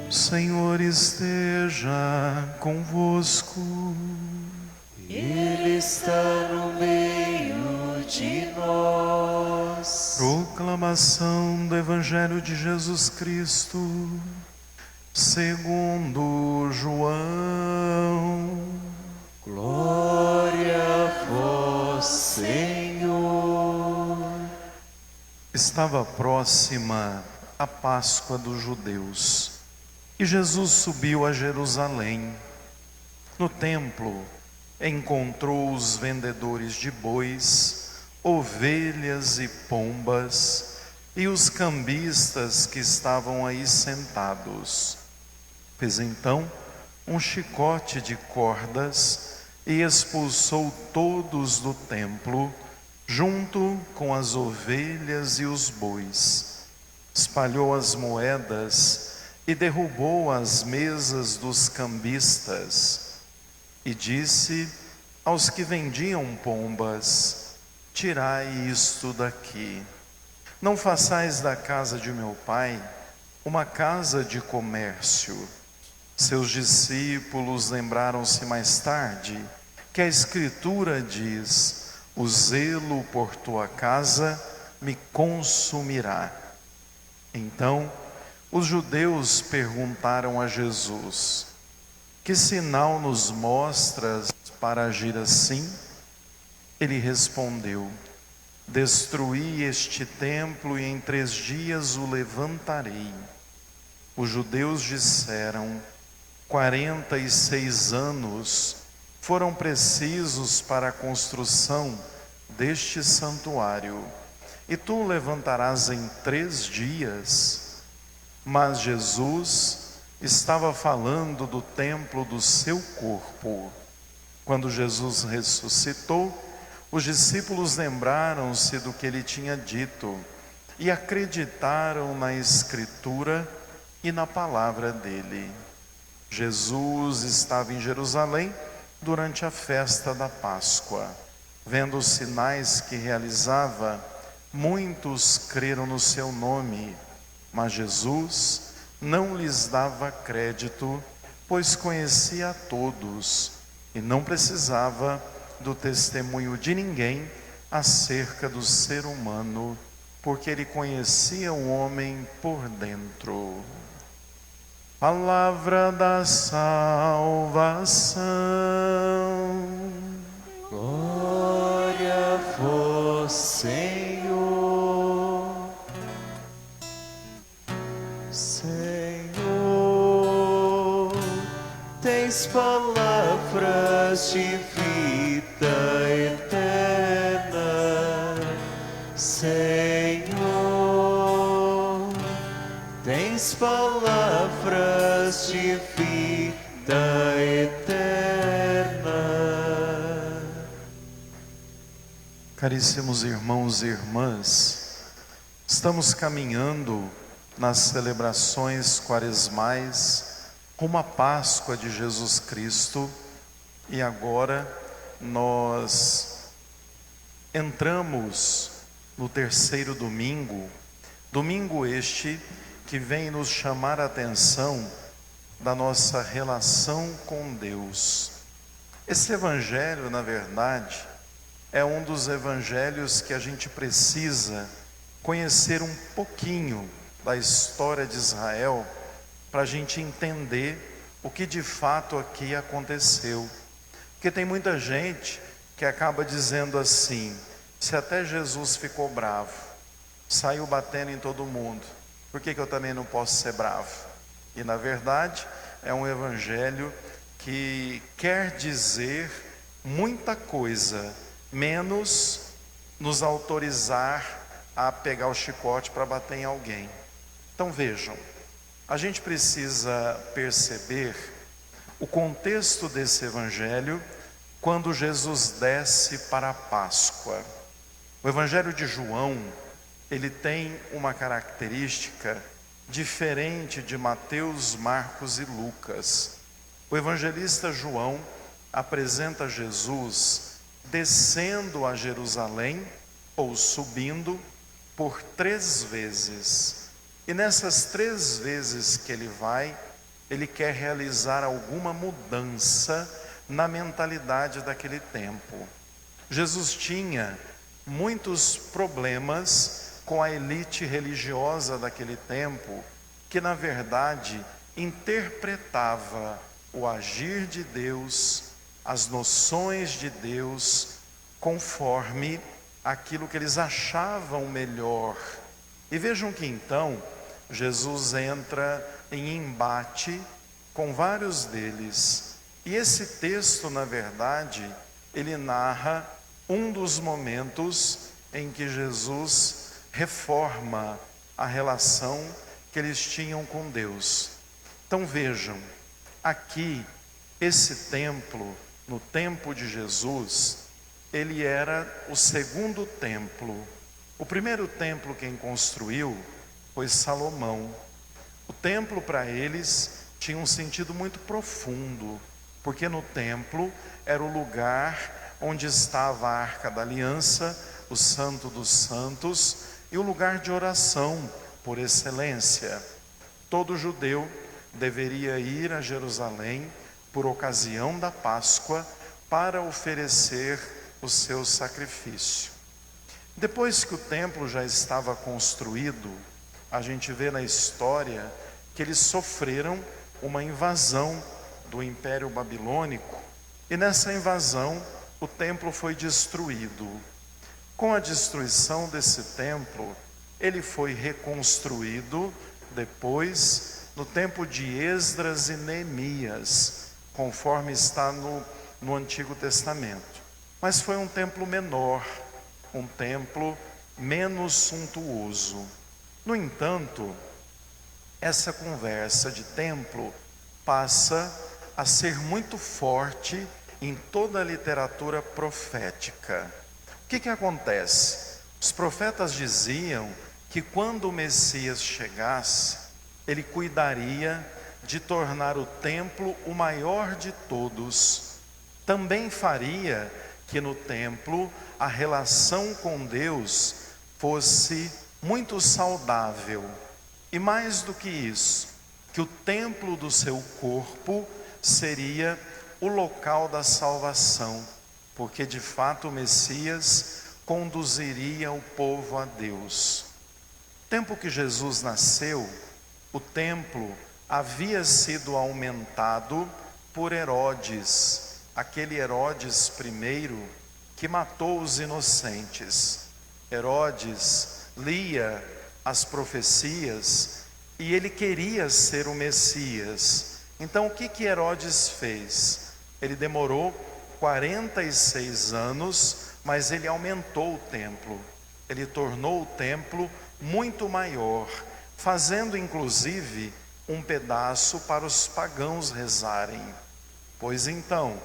O Senhor esteja convosco. Ele está no meio de nós. Proclamação do Evangelho de Jesus Cristo, segundo João. Glória a vós, Senhor. Estava próxima a Páscoa dos judeus e Jesus subiu a Jerusalém. No templo, encontrou os vendedores de bois, ovelhas e pombas e os cambistas que estavam aí sentados. Fez então um chicote de cordas e expulsou todos do templo, junto com as ovelhas e os bois. Espalhou as moedas e derrubou as mesas dos cambistas. E disse aos que vendiam pombas: tirai isto daqui. Não façais da casa de meu pai uma casa de comércio. Seus discípulos lembraram-se mais tarde que a Escritura diz: o zelo por tua casa me consumirá. Então, os judeus perguntaram a Jesus: que sinal nos mostras para agir assim? Ele respondeu: destruí este templo e em 3 dias o levantarei. Os judeus disseram: 46 anos foram precisos para a construção deste santuário, e tu o levantarás em 3 dias? Mas Jesus estava falando do templo do seu corpo. Quando Jesus ressuscitou, os discípulos lembraram-se do que ele tinha dito e acreditaram na Escritura e na palavra dele. Jesus estava em Jerusalém durante a festa da Páscoa. Vendo os sinais que realizava, muitos creram no seu nome, mas Jesus não lhes dava crédito, pois conhecia a todos e não precisava do testemunho de ninguém acerca do ser humano, porque ele conhecia o homem por dentro. Palavra da salvação. Glória a vós, Senhor. Senhor, tens palavras de vida eterna. Senhor, tens palavras de vida eterna. Caríssimos irmãos e irmãs, estamos caminhando nas celebrações quaresmais rumo à Páscoa de Jesus Cristo, e agora nós entramos no 3º domingo, domingo este que vem nos chamar a atenção da nossa relação com Deus. Esse evangelho, na verdade, é um dos evangelhos que a gente precisa conhecer um pouquinho da história de Israel para a gente entender o que de fato aqui aconteceu. Porque tem muita gente que acaba dizendo assim: se até Jesus ficou bravo, saiu batendo em todo mundo, por que eu também não posso ser bravo? E na verdade é um evangelho que quer dizer muita coisa, menos nos autorizar a pegar o chicote para bater em alguém. Então vejam, a gente precisa perceber o contexto desse evangelho quando Jesus desce para a Páscoa. O evangelho de João, ele tem uma característica diferente de Mateus, Marcos e Lucas. O evangelista João apresenta Jesus descendo a Jerusalém, ou subindo, por 3 vezes. E nessas 3 vezes que ele vai, ele quer realizar alguma mudança na mentalidade daquele tempo. Jesus tinha muitos problemas com a elite religiosa daquele tempo, que na verdade interpretava o agir de Deus, as noções de Deus, conforme aquilo que eles achavam melhor. E vejam que então Jesus entra em embate com vários deles. E esse texto, na verdade, ele narra um dos momentos em que Jesus reforma a relação que eles tinham com Deus. Então vejam, aqui, esse templo, no tempo de Jesus, ele era o segundo templo. O primeiro templo quem construiu foi Salomão. O templo para eles tinha um sentido muito profundo, porque no templo era o lugar onde estava a Arca da Aliança, o Santo dos Santos, e o lugar de oração por excelência. Todo judeu deveria ir a Jerusalém por ocasião da Páscoa para oferecer o seu sacrifício. Depois que o templo já estava construído, a gente vê na história que eles sofreram uma invasão do Império Babilônico, e nessa invasão o templo foi destruído. Com a destruição desse templo, ele foi reconstruído depois no tempo de Esdras e Neemias, conforme está no Antigo Testamento. Mas foi um templo menor, um templo menos suntuoso. No entanto, essa conversa de templo passa a ser muito forte em toda a literatura profética. O que acontece? Os profetas diziam que quando o Messias chegasse, ele cuidaria de tornar o templo o maior de todos. Também faria que no templo a relação com Deus fosse muito saudável. E mais do que isso, que o templo do seu corpo seria o local da salvação, porque de fato o Messias conduziria o povo a Deus. No tempo que Jesus nasceu, o templo havia sido aumentado por Herodes, aquele Herodes I que matou os inocentes. Herodes lia as profecias e ele queria ser o Messias. Então o que Herodes fez? Ele demorou 46 anos, mas ele aumentou o templo. Ele tornou o templo muito maior, fazendo inclusive um pedaço para os pagãos rezarem. Pois então,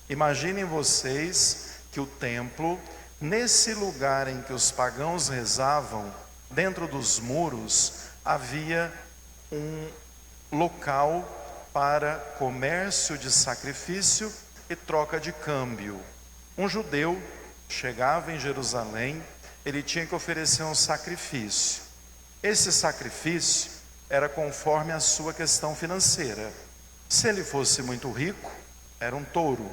imaginem vocês que o templo, nesse lugar em que os pagãos rezavam, dentro dos muros, havia um local para comércio de sacrifício e troca de câmbio. Um judeu chegava em Jerusalém, ele tinha que oferecer um sacrifício. Esse sacrifício era conforme a sua questão financeira. Se ele fosse muito rico, era um touro.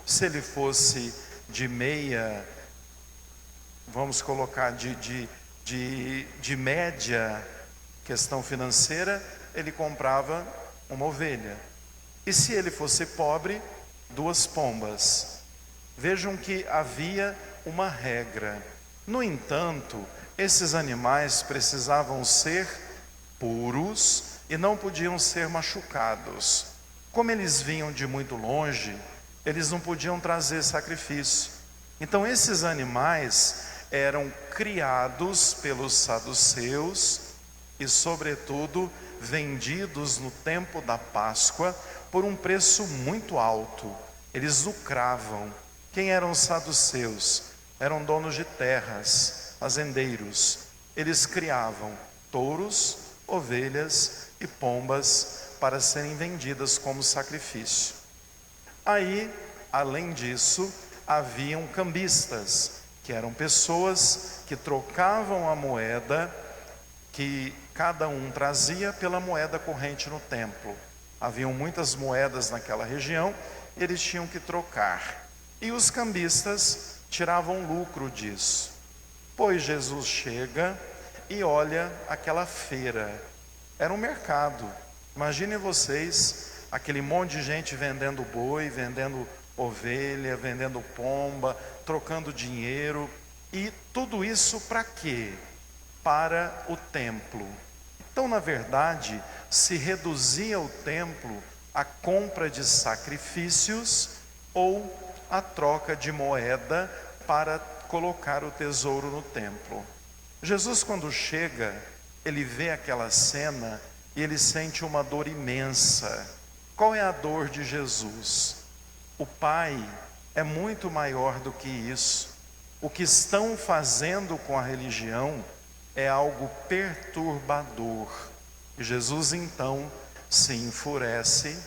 Se ele fosse de meia, vamos colocar de média questão financeira, ele comprava uma ovelha. E se ele fosse pobre, 2 pombas. Vejam que havia uma regra. No entanto, esses animais precisavam ser puros e não podiam ser machucados. Como eles vinham de muito longe, eles não podiam trazer sacrifício. Então esses animais eram criados pelos saduceus e, sobretudo, vendidos no tempo da Páscoa por um preço muito alto. Eles lucravam. Quem eram os saduceus? Eram donos de terras, fazendeiros. Eles criavam touros, ovelhas e pombas para serem vendidas como sacrifício. Aí, além disso, haviam cambistas, que eram pessoas que trocavam a moeda que cada um trazia pela moeda corrente no templo. Haviam muitas moedas naquela região, eles tinham que trocar. E os cambistas tiravam lucro disso. Pois Jesus chega e olha aquela feira. Era um mercado. Imaginem vocês, aquele monte de gente vendendo boi, vendendo ovelha, vendendo pomba, trocando dinheiro. E tudo isso para quê? Para o templo. Então, na verdade, se reduzia o templo à compra de sacrifícios ou a troca de moeda para colocar o tesouro no templo. Jesus, quando chega, ele vê aquela cena e ele sente uma dor imensa. Qual é a dor de Jesus? O Pai é muito maior do que isso. O que estão fazendo com a religião é algo perturbador. E Jesus então se enfurece,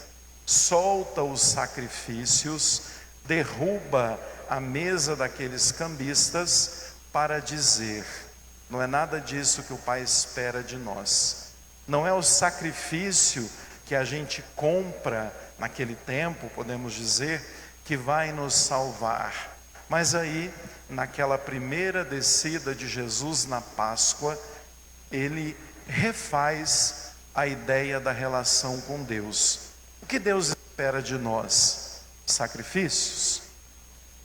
solta os sacrifícios, derruba a mesa daqueles cambistas para dizer: não é nada disso que o Pai espera de nós. Não é o sacrifício que a gente compra naquele tempo, podemos dizer, que vai nos salvar. Mas aí, naquela primeira descida de Jesus na Páscoa, ele refaz a ideia da relação com Deus. O que Deus espera de nós? Sacrifícios?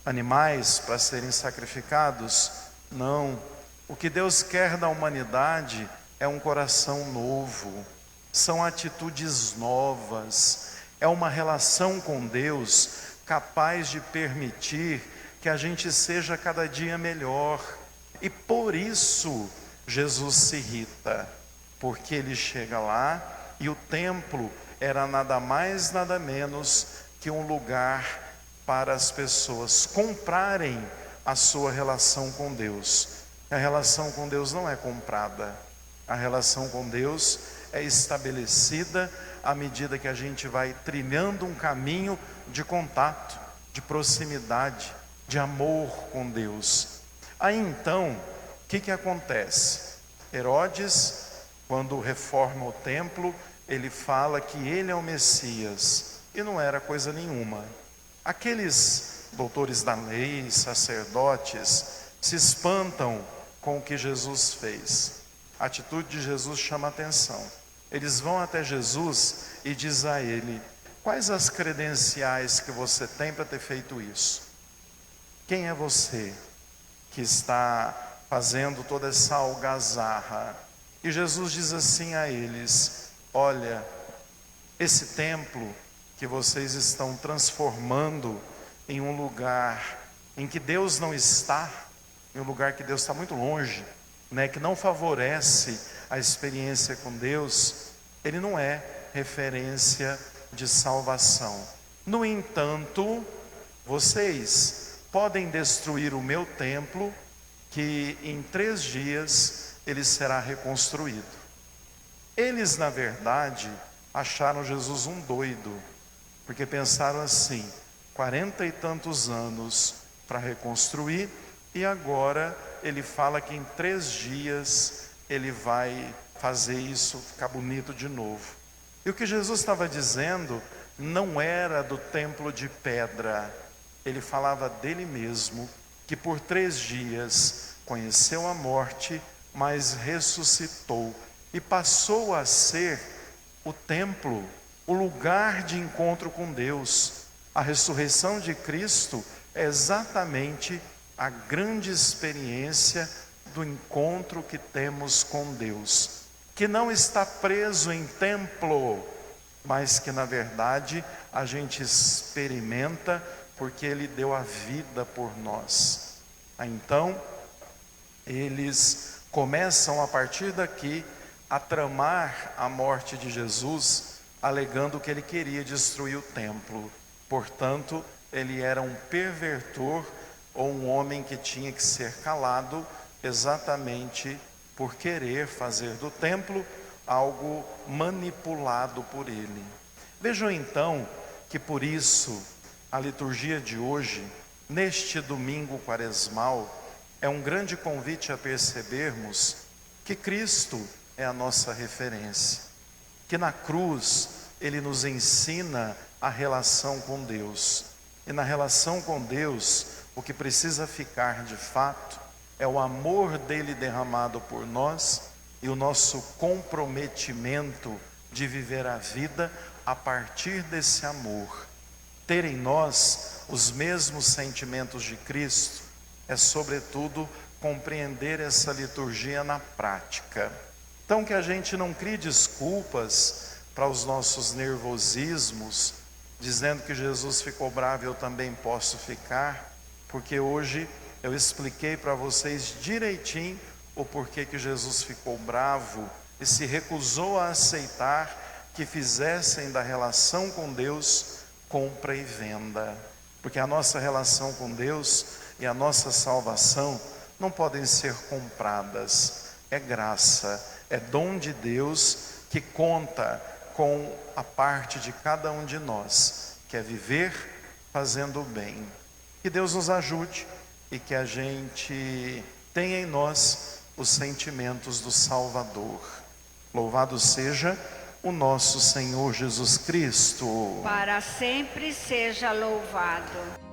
Animais para serem sacrificados? Não. O que Deus quer da humanidade é um coração novo, são atitudes novas, é uma relação com Deus capaz de permitir que a gente seja cada dia melhor. E por isso Jesus se irrita, porque ele chega lá e o templo era nada mais, nada menos que um lugar para as pessoas comprarem a sua relação com Deus. A relação com Deus não é comprada. A relação com Deus é estabelecida à medida que a gente vai trilhando um caminho de contato, de proximidade, de amor com Deus. Aí então, o que acontece? Herodes, quando reforma o templo, ele fala que ele é o Messias, e não era coisa nenhuma. Aqueles doutores da lei, sacerdotes, se espantam com o que Jesus fez. A atitude de Jesus chama atenção. Eles vão até Jesus e diz a ele: quais as credenciais que você tem para ter feito isso? Quem é você que está fazendo toda essa algazarra? E Jesus diz assim a eles: olha, esse templo que vocês estão transformando em um lugar em que Deus não está, em um lugar que Deus está muito longe, que não favorece a experiência com Deus, ele não é referência de salvação. No entanto, vocês podem destruir o meu templo, que em 3 dias ele será reconstruído. Eles, na verdade, acharam Jesus um doido, porque pensaram assim: 40 e tantos anos para reconstruir, e agora ele fala que em 3 dias ele vai fazer isso ficar bonito de novo. E o que Jesus estava dizendo não era do templo de pedra. Ele falava dele mesmo, que por 3 dias conheceu a morte, mas ressuscitou e passou a ser o templo, o lugar de encontro com Deus. A ressurreição de Cristo é exatamente a grande experiência do encontro que temos com Deus, que não está preso em templo, mas que na verdade a gente experimenta porque Ele deu a vida por nós. Então, eles começam a partir daqui a tramar a morte de Jesus, alegando que ele queria destruir o templo. Portanto, ele era um pervertor ou um homem que tinha que ser calado, exatamente por querer fazer do templo algo manipulado por ele. Vejam então que por isso a liturgia de hoje, neste domingo quaresmal, é um grande convite a percebermos que Cristo é a nossa referência, que na cruz Ele nos ensina a relação com Deus. E na relação com Deus, o que precisa ficar de fato é o amor dele derramado por nós e o nosso comprometimento de viver a vida a partir desse amor. Ter em nós os mesmos sentimentos de Cristo é, sobretudo, compreender essa liturgia na prática. Então, que a gente não crie desculpas para os nossos nervosismos, dizendo que Jesus ficou bravo e eu também posso ficar, porque hoje eu expliquei para vocês direitinho o porquê que Jesus ficou bravo e se recusou a aceitar que fizessem da relação com Deus compra e venda. Porque a nossa relação com Deus e a nossa salvação não podem ser compradas. É graça, é dom de Deus que conta com a parte de cada um de nós, que é viver fazendo o bem. Que Deus nos ajude e que a gente tenha em nós os sentimentos do Salvador. Louvado seja o nosso Senhor Jesus Cristo. Para sempre seja louvado.